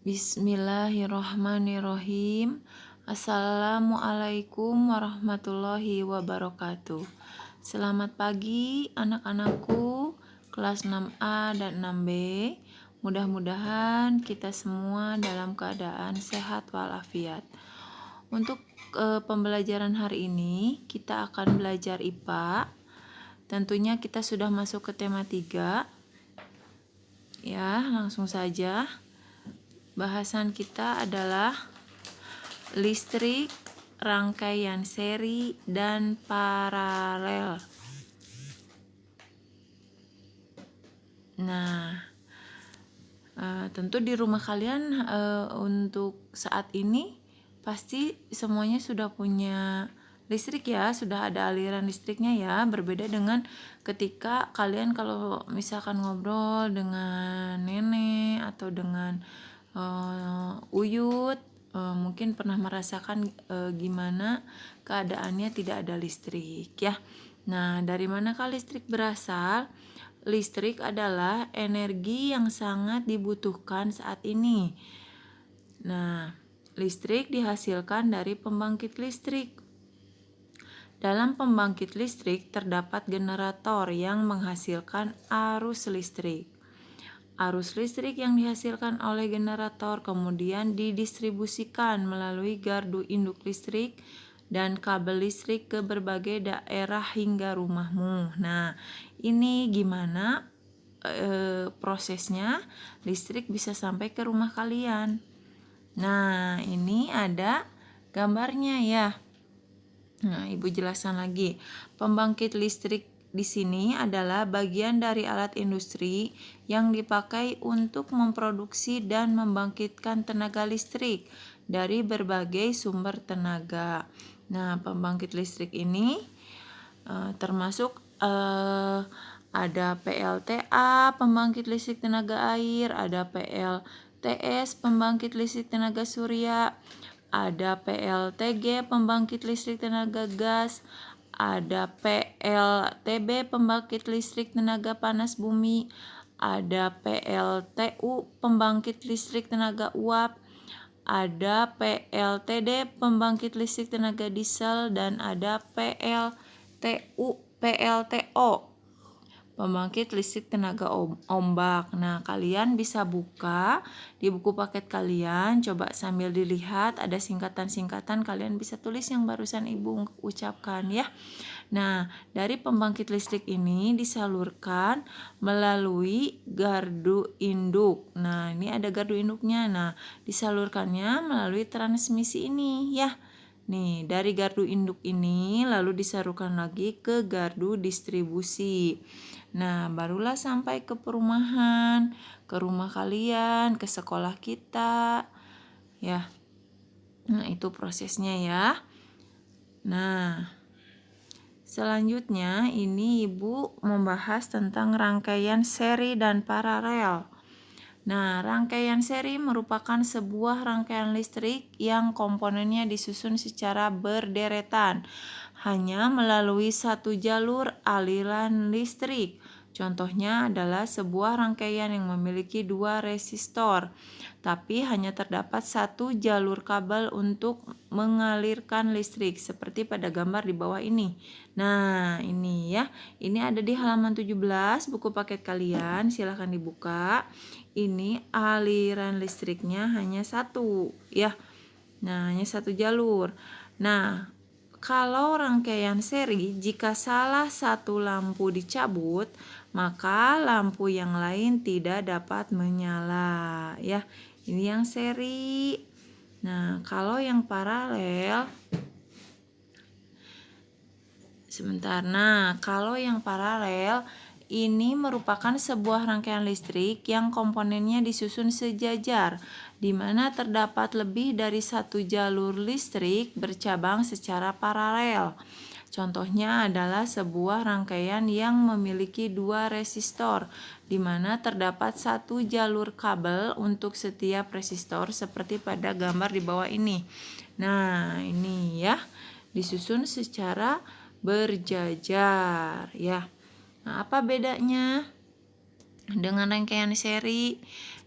Bismillahirrahmanirrahim. Assalamualaikum warahmatullahi wabarakatuh. Selamat pagi anak-anakku kelas 6A dan 6B. Mudah-mudahan kita semua dalam keadaan sehat walafiat. Untuk pembelajaran hari ini kita akan belajar IPA. Tentunya kita sudah masuk ke tema 3. Ya, langsung saja. Bahasan kita adalah listrik, rangkaian seri, dan paralel. Nah, tentu di rumah kalian untuk saat ini pasti semuanya sudah punya listrik ya, sudah ada aliran listriknya ya. Berbeda dengan ketika kalian kalau misalkan ngobrol dengan nenek atau dengan Uyut, mungkin pernah merasakan gimana keadaannya tidak ada listrik ya. Nah, dari manakah listrik berasal? Listrik adalah energi yang sangat dibutuhkan saat ini. Nah, listrik dihasilkan dari pembangkit listrik. Dalam pembangkit listrik terdapat generator yang menghasilkan arus listrik. Arus listrik yang dihasilkan oleh generator kemudian didistribusikan melalui gardu induk listrik dan kabel listrik ke berbagai daerah hingga rumahmu. Nah, ini gimana prosesnya listrik bisa sampai ke rumah kalian. Nah, ini ada gambarnya ya. Nah, Ibu jelaskan lagi. Pembangkit listrik di sini adalah bagian dari alat industri yang dipakai untuk memproduksi dan membangkitkan tenaga listrik dari berbagai sumber tenaga. Nah, pembangkit listrik ini termasuk ada PLTA, pembangkit listrik tenaga air, ada PLTS, pembangkit listrik tenaga surya, ada PLTG, pembangkit listrik tenaga gas, ada PLTB, pembangkit listrik tenaga panas bumi, ada PLTU, pembangkit listrik tenaga uap, ada PLTD, pembangkit listrik tenaga diesel, dan ada PLTO, pembangkit listrik tenaga ombak. Nah, kalian bisa buka di buku paket kalian, coba sambil dilihat ada singkatan-singkatan, kalian bisa tulis yang barusan Ibu ucapkan ya. Nah, dari pembangkit listrik ini disalurkan melalui gardu induk. Nah, ini ada gardu induknya. Nah, disalurkannya melalui transmisi ini ya. Nih, dari gardu induk ini lalu disalurkan lagi ke gardu distribusi. Nah, barulah sampai ke perumahan, ke rumah kalian, ke sekolah kita. Ya. Nah, itu prosesnya ya. Nah, selanjutnya ini Ibu membahas tentang rangkaian seri dan paralel. Nah, rangkaian seri merupakan sebuah rangkaian listrik yang komponennya disusun secara berderetan, hanya melalui satu jalur aliran listrik. Contohnya adalah sebuah rangkaian yang memiliki 2 resistor, tapi hanya terdapat satu jalur kabel untuk mengalirkan listrik, seperti pada gambar di bawah ini. Nah, ini ya, ini ada di halaman 17 buku paket kalian, silahkan dibuka. Ini aliran listriknya hanya satu ya. Nah, hanya satu jalur. Nah, kalau rangkaian seri, jika salah satu lampu dicabut, maka lampu yang lain tidak dapat menyala ya. Ini yang seri. Nah, kalau yang paralel kalau yang paralel ini merupakan sebuah rangkaian listrik yang komponennya disusun sejajar, di mana terdapat lebih dari satu jalur listrik bercabang secara paralel. Contohnya adalah sebuah rangkaian yang memiliki 2 resistor, di mana terdapat satu jalur kabel untuk setiap resistor seperti pada gambar di bawah ini. Nah, ini ya, disusun secara berjajar ya. Nah, apa bedanya dengan rangkaian seri?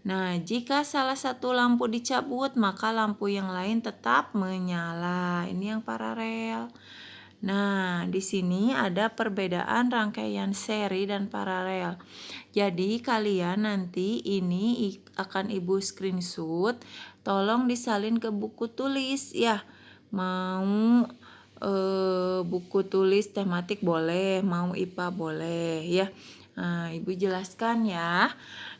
Nah, jika salah satu lampu dicabut, maka lampu yang lain tetap menyala. Ini yang paralel. Nah, di sini ada perbedaan rangkaian seri dan paralel. Jadi kalian nanti ini akan Ibu screenshot, tolong disalin ke buku tulis ya. Mau buku tulis tematik boleh, mau IPA boleh ya. Nah, Ibu jelaskan ya.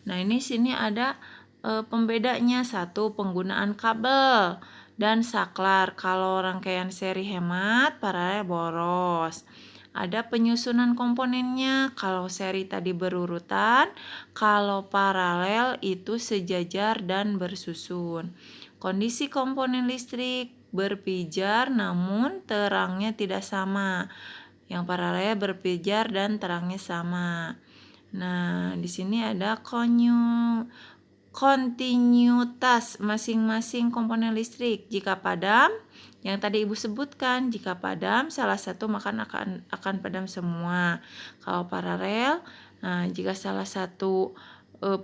Nah, ini sini ada pembedanya. Satu, penggunaan kabel dan saklar. Kalau rangkaian seri hemat, paralel boros. Ada penyusunan komponennya. Kalau seri tadi berurutan, kalau paralel itu sejajar dan bersusun. Kondisi komponen listrik berpijar namun terangnya tidak sama. Yang paralel berpijar dan terangnya sama. Nah, di sini ada kontinuitas masing-masing komponen listrik. Jika padam, yang tadi Ibu sebutkan, jika padam salah satu maka akan padam semua. Kalau paralel, nah, jika salah satu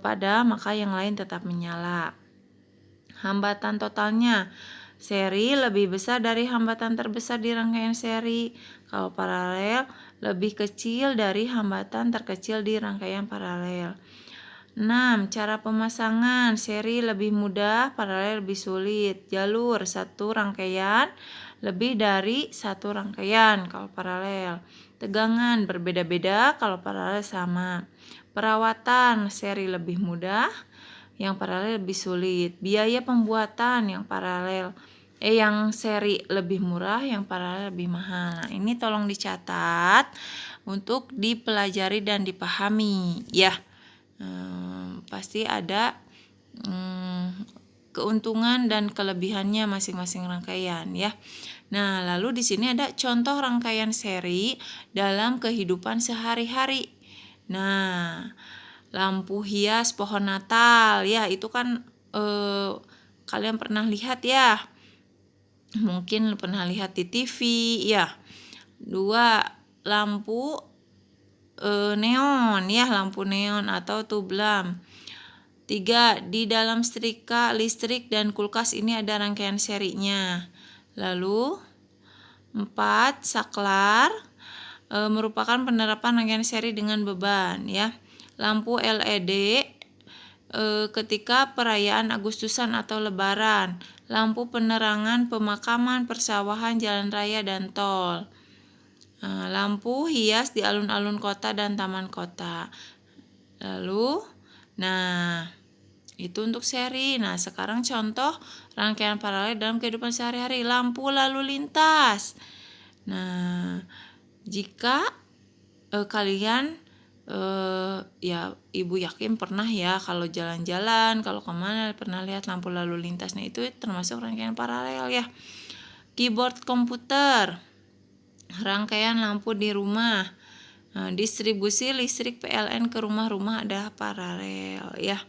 padam maka yang lain tetap menyala. Hambatan totalnya, seri lebih besar dari hambatan terbesar di rangkaian seri. Kalau paralel lebih kecil dari hambatan terkecil di rangkaian paralel. 6. Cara pemasangan, seri lebih mudah, paralel lebih sulit. Jalur, satu rangkaian lebih dari satu rangkaian kalau paralel. Tegangan berbeda-beda kalau paralel sama. Perawatan, seri lebih mudah, yang paralel lebih sulit. Biaya pembuatan yang seri lebih murah, yang paralel lebih mahal. Nah, ini tolong dicatat untuk dipelajari dan dipahami ya. Pasti ada keuntungan dan kelebihannya masing-masing rangkaian ya. Nah, lalu di sini ada contoh rangkaian seri dalam kehidupan sehari-hari. Nah, lampu hias pohon Natal ya, itu kan kalian pernah lihat ya. Mungkin pernah lihat di TV ya. 2. Lampu neon ya, lampu neon atau tube lamp. 3. Di dalam setrika listrik dan kulkas ini ada rangkaian serinya. Lalu 4. Saklar merupakan penerapan rangkaian seri dengan beban ya. Lampu LED ketika perayaan Agustusan atau Lebaran. Lampu penerangan pemakaman, persawahan, jalan raya, dan tol. Lampu hias di alun-alun kota dan taman kota. Lalu, nah, itu untuk seri. Nah, sekarang contoh rangkaian paralel dalam kehidupan sehari-hari. Lampu lalu lintas. Nah, jika kalian ya Ibu yakin pernah ya kalau jalan-jalan, kalau kemana pernah lihat lampu lalu lintas. Nah, itu termasuk rangkaian paralel ya. Keyboard komputer, rangkaian lampu di rumah. Distribusi listrik PLN ke rumah-rumah ada paralel ya.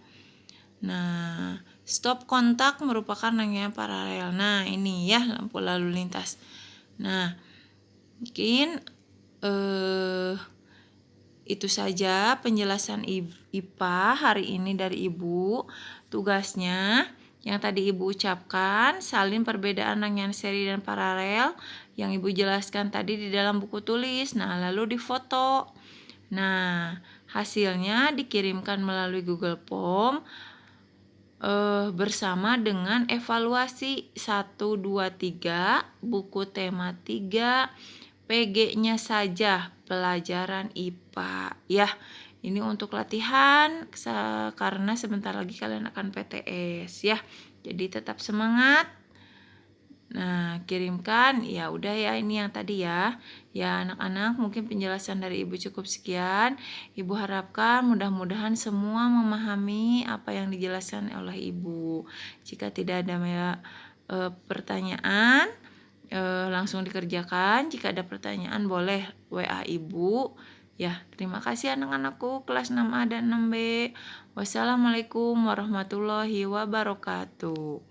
Nah, stop kontak merupakan rangkaian paralel. Nah, ini ya lampu lalu lintas. Nah, mungkin itu saja penjelasan IPA hari ini dari Ibu. Tugasnya yang tadi Ibu ucapkan, salin perbedaan rangkaian seri dan paralel yang Ibu jelaskan tadi di dalam buku tulis. Nah, lalu difoto. Nah, hasilnya dikirimkan melalui Google Form bersama dengan evaluasi 1, 2, 3, buku tema 3, PG-nya saja pelajaran IPA ya. Ini untuk latihan karena sebentar lagi kalian akan PTS ya. Jadi tetap semangat. Nah, kirimkan. Ya udah ya, ini yang tadi ya. Ya anak-anak, mungkin penjelasan dari Ibu cukup sekian. Ibu harapkan mudah-mudahan semua memahami apa yang dijelaskan oleh Ibu. Jika tidak ada pertanyaan, langsung dikerjakan. Jika ada pertanyaan boleh WA Ibu. Ya, terima kasih anak-anakku kelas 6A dan 6B. Wassalamualaikum warahmatullahi wabarakatuh.